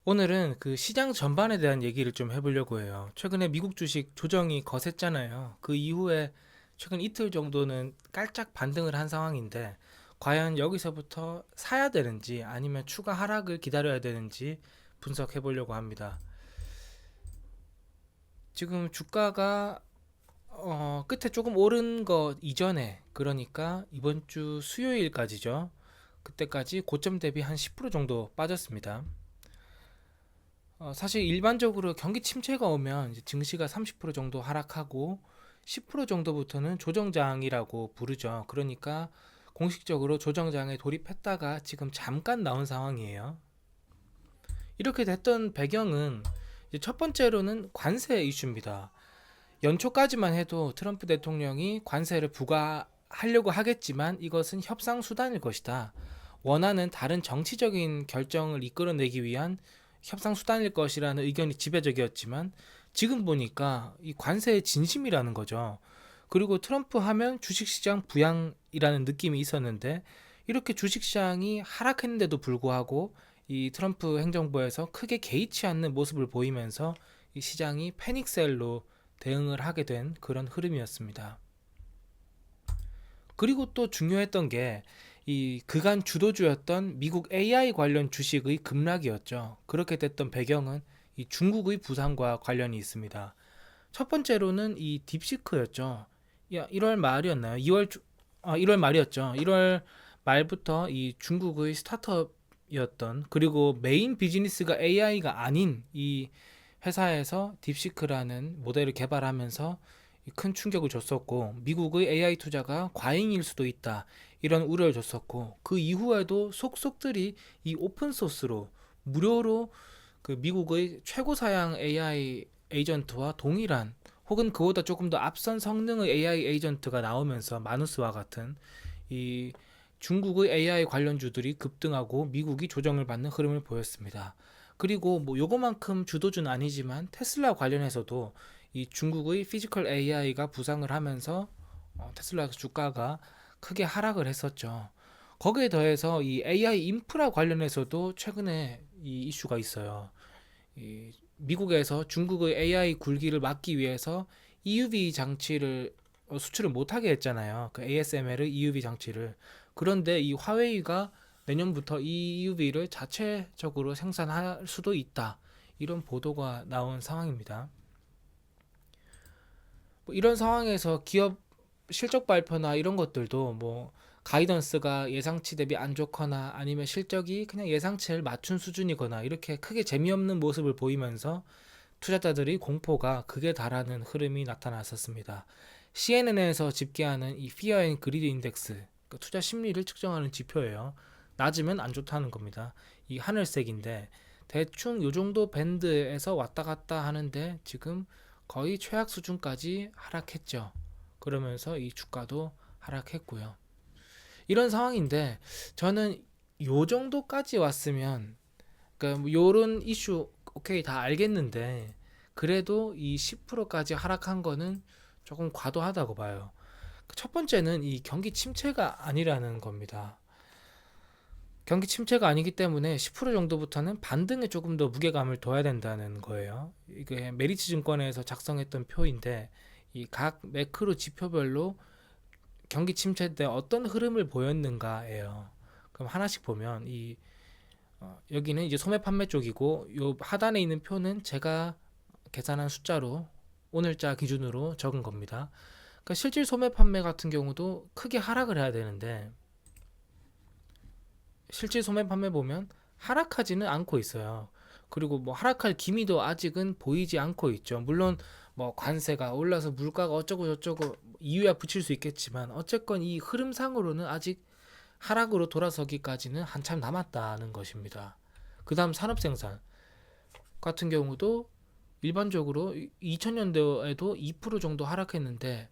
오늘은 그 시장 전반에 대한 얘기를 좀 해보려고 해요. 최근에 미국 주식 조정이 거셌잖아요. 그 이후에 최근 이틀 정도는 깔짝 반등을 한 상황인데, 과연 여기서부터 사야 되는지 아니면 추가 하락을 기다려야 되는지 분석해 보려고 합니다. 지금 주가가 끝에 조금 오른 거 이전에, 그러니까 이번 주 수요일까지죠. 그때까지 고점 대비 한 10% 정도 빠졌습니다. 사실 일반적으로 경기 침체가 오면 이제 증시가 30% 정도 하락하고 10% 정도부터는 조정장이라고 부르죠. 그러니까 공식적으로 조정장에 돌입했다가 지금 잠깐 나온 상황이에요. 이렇게 됐던 배경은 이제 첫 번째로는 관세 이슈입니다. 연초까지만 해도 트럼프 대통령이 관세를 부과하려고 하겠지만 이것은 협상 수단일 것이다. 원하는 다른 정치적인 결정을 이끌어내기 위한 협상 수단일 것이라는 의견이 지배적이었지만 지금 보니까 이 관세의 진심이라는 거죠. 그리고 트럼프 하면 주식시장 부양이라는 느낌이 있었는데 이렇게 주식시장이 하락했는데도 불구하고 이 트럼프 행정부에서 크게 개의치 않는 모습을 보이면서 이 시장이 패닉셀로 대응을 하게 된 그런 흐름이었습니다. 그리고 또 중요했던 게 이 그간 주도주였던 미국 AI 관련 주식의 급락이었죠. 그렇게 됐던 배경은 이 중국의 부상과 관련이 있습니다. 첫 번째로는 이 딥시크였죠. 1월 말이었나요? 1월 말이었죠. 1월 말부터 이 중국의 스타트업이었던, 그리고 메인 비즈니스가 AI가 아닌 이 회사에서 딥시크라는 모델을 개발하면서 큰 충격을 줬었고, 미국의 AI 투자가 과잉일 수도 있다 이런 우려를 줬었고, 그 이후에도 속속들이 이 오픈 소스로 무료로 그 미국의 최고 사양 AI 에이전트와 동일한 혹은 그보다 조금 더 앞선 성능의 AI 에이전트가 나오면서 마누스와 같은 이 중국의 AI 관련주들이 급등하고 미국이 조정을 받는 흐름을 보였습니다. 그리고 뭐 요거만큼 주도주는 아니지만 테슬라 관련해서도 이 중국의 피지컬 AI가 부상을 하면서 테슬라 주가가 크게 하락을 했었죠. 거기에 더해서 이 AI 인프라 관련해서도 최근에 이 이슈가 있어요. 이 미국에서 중국의 AI 굴기를 막기 위해서 EUV 장치를 수출을 못하게 했잖아요. 그 ASML의 EUV 장치를. 그런데 이 화웨이가 내년부터 이 EUV를 자체적으로 생산할 수도 있다. 이런 보도가 나온 상황입니다. 뭐 이런 상황에서 기업 실적 발표나 이런 것들도 뭐 가이던스가 예상치 대비 안 좋거나 아니면 실적이 그냥 예상치를 맞춘 수준이거나 이렇게 크게 재미없는 모습을 보이면서 투자자들이 공포가 극에 달하는 흐름이 나타났었습니다. CNN에서 집계하는 이 Fear and Greed Index, 그러니까 투자 심리를 측정하는 지표예요. 낮으면 안 좋다는 겁니다. 이 하늘색인데 대충 요 정도 밴드에서 왔다 갔다 하는데 지금 거의 최악 수준까지 하락했죠. 그러면서 이 주가도 하락했고요. 이런 상황인데 저는 요 정도까지 왔으면, 그러니까 뭐 요런 이슈 오케이 다 알겠는데 그래도 이 10%까지 하락한 거는 조금 과도하다고 봐요. 첫 번째는 이 경기 침체가 아니라는 겁니다. 경기 침체가 아니기 때문에 10% 정도부터는 반등에 조금 더 무게감을 둬야 된다는 거예요. 이게 메리츠 증권에서 작성했던 표인데 이 각 매크로 지표별로 경기 침체 때 어떤 흐름을 보였는가예요. 그럼 하나씩 보면 이 여기는 이제 소매 판매 쪽이고 요 하단에 있는 표는 제가 계산한 숫자로 오늘자 기준으로 적은 겁니다. 그러니까 실질 소매 판매 같은 경우도 크게 하락을 해야 되는데 실질 소매 판매 보면 하락하지는 않고 있어요. 그리고 뭐 하락할 기미도 아직은 보이지 않고 있죠. 물론 뭐 관세가 올라서 물가가 어쩌고 저쩌고 이유야 붙일 수 있겠지만 어쨌건 이 흐름상으로는 아직 하락으로 돌아서기까지는 한참 남았다는 것입니다. 그 다음 산업생산 같은 경우도 일반적으로 2000년대에도 2% 정도 하락했는데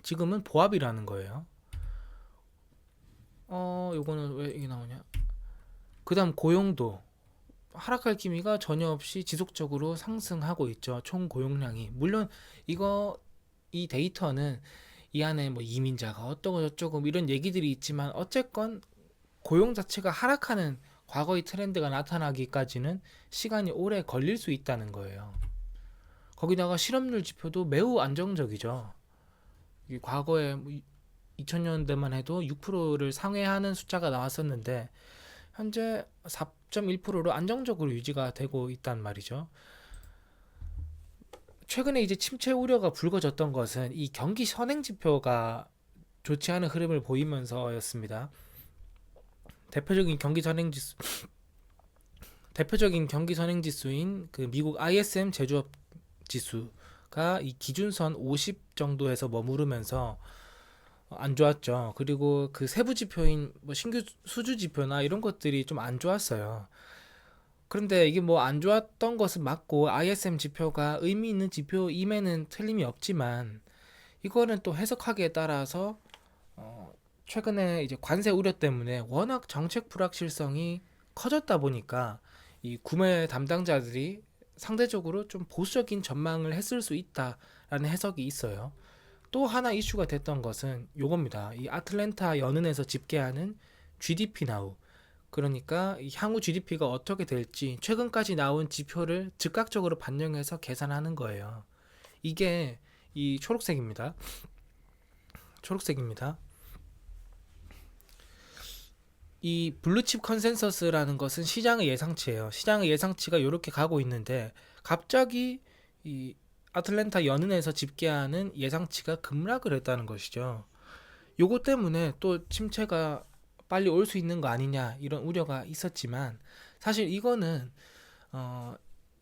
지금은 보합이라는 거예요. 요거는 왜 이게 나오냐? 그 다음 고용도 하락할 기미가 전혀 없이 지속적으로 상승하고 있죠. 총 고용량이. 물론 이거 이 데이터는 이 안에 뭐 이민자가 어떠고 저쩌고 이런 얘기들이 있지만 어쨌건 고용 자체가 하락하는 과거의 트렌드가 나타나기까지는 시간이 오래 걸릴 수 있다는 거예요. 거기다가 실업률 지표도 매우 안정적이죠. 과거에 2000년대만 해도 6%를 상회하는 숫자가 나왔었는데 현재 4.1%로 안정적으로 유지가 되고 있단 말이죠. 최근에 이제 침체 우려가 불거졌던 것은 이 경기 선행 지표가 좋지 않은 흐름을 보이면서였습니다. 대표적인 경기 선행 지수 대표적인 경기 선행 지수인 그 미국 ISM 제조업 지수가 이 기준선 50 정도에서 머무르면서 안 좋았죠. 그리고 그 세부 지표인 뭐 신규 수주 지표나 이런 것들이 좀 안 좋았어요. 그런데 이게 뭐 안 좋았던 것은 맞고 ISM 지표가 의미 있는 지표임에는 틀림이 없지만 이거는 또 해석하기에 따라서 최근에 이제 관세 우려 때문에 워낙 정책 불확실성이 커졌다 보니까 이 구매 담당자들이 상대적으로 좀 보수적인 전망을 했을 수 있다라는 해석이 있어요. 또 하나 이슈가 됐던 것은 요겁니다. 이 아틀랜타 연은에서 집계하는 GDP 나우. 그러니까 이 향후 GDP가 어떻게 될지 최근까지 나온 지표를 즉각적으로 반영해서 계산하는 거예요. 이게 이 초록색입니다. 초록색입니다. 이 블루칩 컨센서스라는 것은 시장의 예상치예요. 시장의 예상치가 이렇게 가고 있는데 갑자기 이 아틀랜타 연은에서 집계하는 예상치가 급락을 했다는 것이죠. 요거 때문에 또 침체가 빨리 올 수 있는 거 아니냐 이런 우려가 있었지만 사실 이거는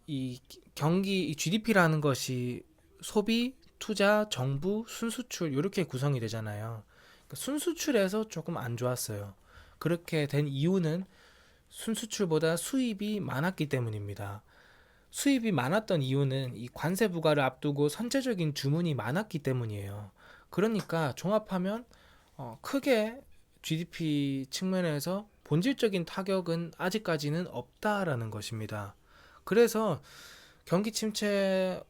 이 경기 이 GDP라는 것이 소비, 투자, 정부, 순수출 이렇게 구성이 되잖아요. 그러니까 순수출에서 조금 안 좋았어요. 그렇게 된 이유는 순수출보다 수입이 많았기 때문입니다. 수입이 많았던 이유는 이 관세 부과를 앞두고 선제적인 주문이 많았기 때문이에요. 그러니까 종합하면 크게 GDP 측면에서 본질적인 타격은 아직까지는 없다라는 것입니다. 그래서 경기 침체를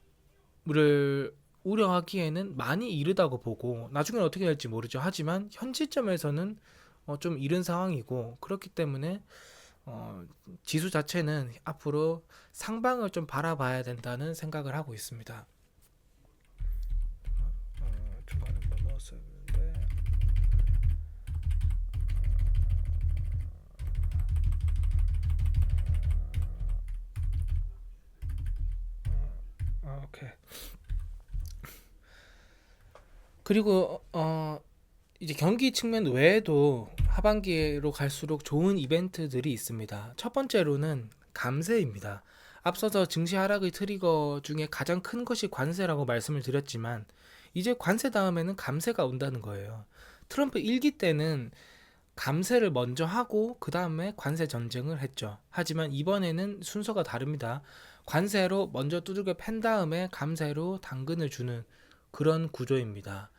우려하기에는 많이 이르다고 보고 나중에 어떻게 될지 모르죠. 하지만 현 시점에서는 좀 이른 상황이고 그렇기 때문에 지수 자체는 앞으로 상방을 좀 바라봐야 된다는 생각을 하고 있습니다. 중간에 뭐 넣었었는데 오케이. 그리고 이제 경기 측면 외에도 하반기로 갈수록 좋은 이벤트들이 있습니다. 첫 번째로는 감세입니다. 앞서서 증시 하락의 트리거 중에 가장 큰 것이 관세라고 말씀을 드렸지만 이제 관세 다음에는 감세가 온다는 거예요. 트럼프 1기 때는 감세를 먼저 하고 그 다음에 관세 전쟁을 했죠. 하지만 이번에는 순서가 다릅니다. 관세로 먼저 두들겨 팬 다음에 감세로 당근을 주는 그런 구조입니다.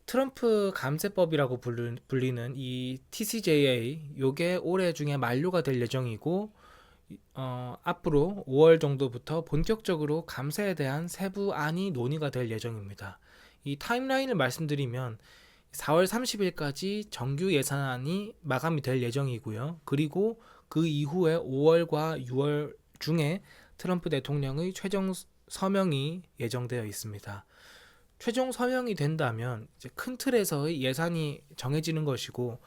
트럼프 감세법이라고 불리는 이 TCJA 요게 올해 중에 만료가 될 예정이고 앞으로 5월 정도부터 본격적으로 감세에 대한 세부안이 논의가 될 예정입니다. 이 타임라인을 말씀드리면 4월 30일까지 정규 예산안이 마감이 될 예정이고요. 그리고 그 이후에 5월과 6월 중에 트럼프 대통령의 최종 서명이 예정되어 있습니다. 최종 서명이 된다면 이제 큰 틀에서의 예산이 정해지는 것이고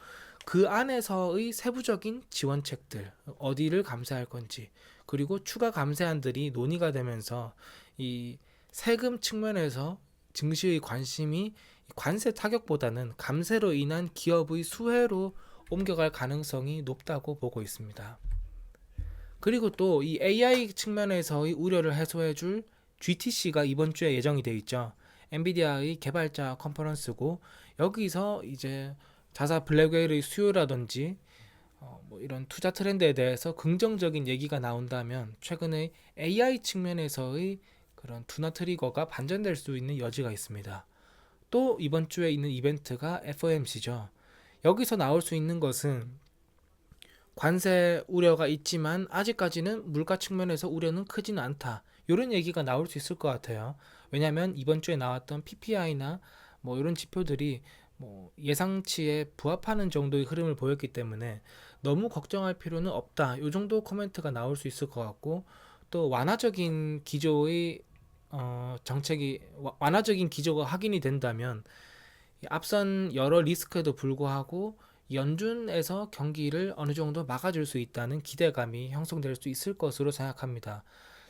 그 안에서의 세부적인 지원책들 어디를 감세할 건지 그리고 추가 감세안들이 논의가 되면서 이 세금 측면에서 증시의 관심이 관세 타격보다는 감세로 인한 기업의 수혜로 옮겨갈 가능성이 높다고 보고 있습니다. 그리고 또 이 AI 측면에서의 우려를 해소해줄 GTC가 이번 주에 예정이 되어 있죠. 엔비디아의 개발자 컨퍼런스고 여기서 이제 자사 블랙웨일의 수요라든지 뭐 이런 투자 트렌드에 대해서 긍정적인 얘기가 나온다면 최근에 AI 측면에서의 그런 투나 트리거가 반전될 수 있는 여지가 있습니다. 또 이번 주에 있는 이벤트가 FOMC죠. 여기서 나올 수 있는 것은 관세 우려가 있지만 아직까지는 물가 측면에서 우려는 크지는 않다. 이런 얘기가 나올 수 있을 것 같아요. 왜냐하면 이번 주에 나왔던 PPI나 뭐 이런 지표들이 뭐 예상치에 부합하는 정도의 흐름을 보였기 때문에 너무 걱정할 필요는 없다. 이 정도 코멘트가 나올 수 있을 것 같고, 또 완화적인 기조의 정책이 완화적인 기조가 확인이 된다면 앞선 여러 리스크에도 불구하고 연준에서 경기를 어느 정도 막아줄 수 있다는 기대감이 형성될 수 있을 것으로 생각합니다.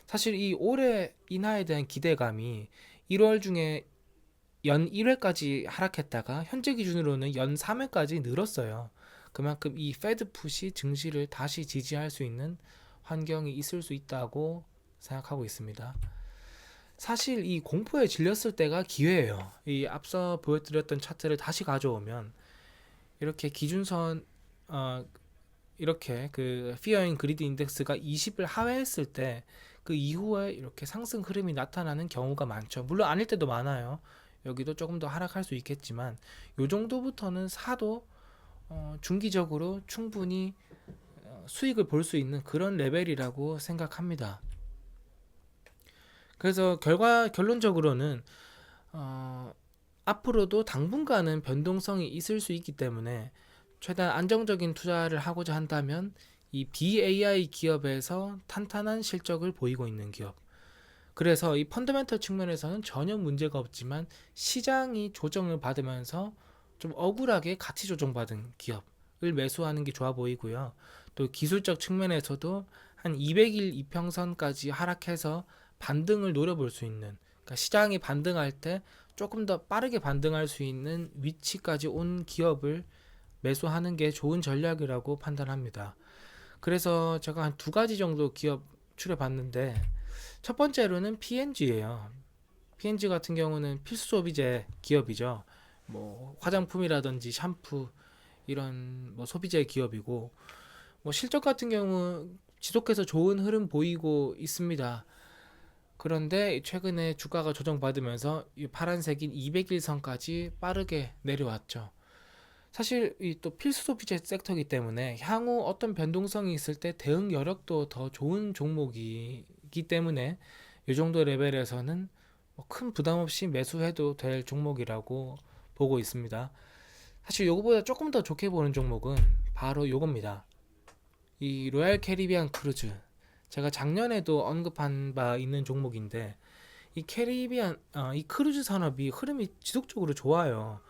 사실 이 올해 인하에 대한 기대감이 1월 중에 연 1회까지 하락했다가 현재 기준으로는 연 3회까지 늘었어요. 그만큼 이 페드 풋이 증시를 다시 지지할 수 있는 환경이 있을 수 있다고 생각하고 있습니다. 사실 이 공포에 질렸을 때가 기회예요. 이 앞서 보여드렸던 차트를 다시 가져오면 이렇게 기준선 이렇게 그 Fear and Greed 인덱스가 20을 하회했을 때 그 이후에 이렇게 상승 흐름이 나타나는 경우가 많죠. 물론 아닐 때도 많아요. 여기도 조금 더 하락할 수 있겠지만 요 정도부터는 사도 중기적으로 충분히 수익을 볼 수 있는 그런 레벨이라고 생각합니다. 그래서 결론적으로는 앞으로도 당분간은 변동성이 있을 수 있기 때문에 최대한 안정적인 투자를 하고자 한다면 이 BAI 기업에서 탄탄한 실적을 보이고 있는 기업, 그래서 이 펀더멘털 측면에서는 전혀 문제가 없지만 시장이 조정을 받으면서 좀 억울하게 가치 조정받은 기업을 매수하는 게 좋아 보이고요. 또 기술적 측면에서도 한 200일 이평선까지 하락해서 반등을 노려볼 수 있는, 그러니까 시장이 반등할 때 조금 더 빠르게 반등할 수 있는 위치까지 온 기업을 매수하는 게 좋은 전략이라고 판단합니다. 그래서 제가 한 두 가지 정도 기업 추려봤는데, 첫 번째로는 P&G예요. P&G 같은 경우는 필수 소비재 기업이죠. 뭐 화장품이라든지 샴푸 이런 뭐 소비재 기업이고, 뭐 실적 같은 경우 지속해서 좋은 흐름 보이고 있습니다. 그런데 최근에 주가가 조정받으면서 이 파란색인 200일선까지 빠르게 내려왔죠. 사실 이 또 필수 소비재 섹터이기 때문에 향후 어떤 변동성이 있을 때 대응 여력도 더 좋은 종목이기 때문에 이 정도 레벨에서는 뭐큰 부담 없이 매수해도 될 종목이라고 보고 있습니다. 사실 요거보다 조금 더 좋게 보는 종목은 바로 요겁니다. 이 로얄 캐리비안 크루즈, 제가 작년에도 언급한 바 있는 종목인데, 이 캐리비안 이 크루즈 산업이 흐름이 지속적으로 좋아요.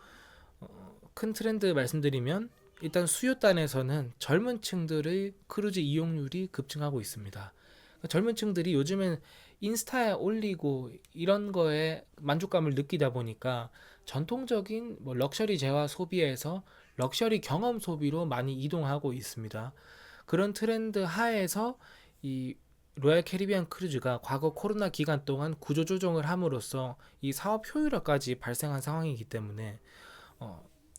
큰 트렌드 말씀드리면 일단 수요단에서는 젊은 층들의 크루즈 이용률이 급증하고 있습니다. 젊은 층들이 요즘엔 인스타에 올리고 이런 거에 만족감을 느끼다 보니까 전통적인 뭐 럭셔리 재화 소비에서 럭셔리 경험 소비로 많이 이동하고 있습니다. 그런 트렌드 하에서 이 로얄 캐리비안 크루즈가 과거 코로나 기간 동안 구조조정을 함으로써 이 사업 효율화까지 발생한 상황이기 때문에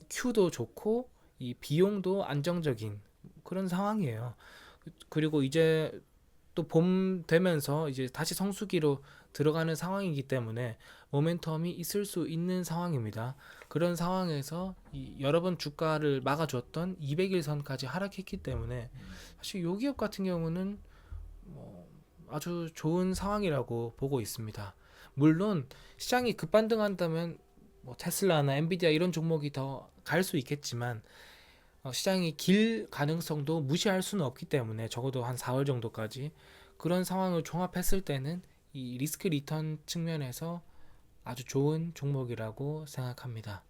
큐도 좋고 이 비용도 안정적인 그런 상황이에요. 그리고 이제 또 봄 되면서 이제 다시 성수기로 들어가는 상황이기 때문에 모멘텀이 있을 수 있는 상황입니다. 그런 상황에서 이 여러 번 주가를 막아줬던 200일선까지 하락했기 때문에 사실 요 기업 같은 경우는 뭐 아주 좋은 상황이라고 보고 있습니다. 물론 시장이 급반등한다면 뭐 테슬라나 엔비디아 이런 종목이 더 갈 수 있겠지만 시장이 길 가능성도 무시할 수는 없기 때문에 적어도 한 4월 정도까지 그런 상황을 종합했을 때는 이 리스크 리턴 측면에서 아주 좋은 종목이라고 생각합니다.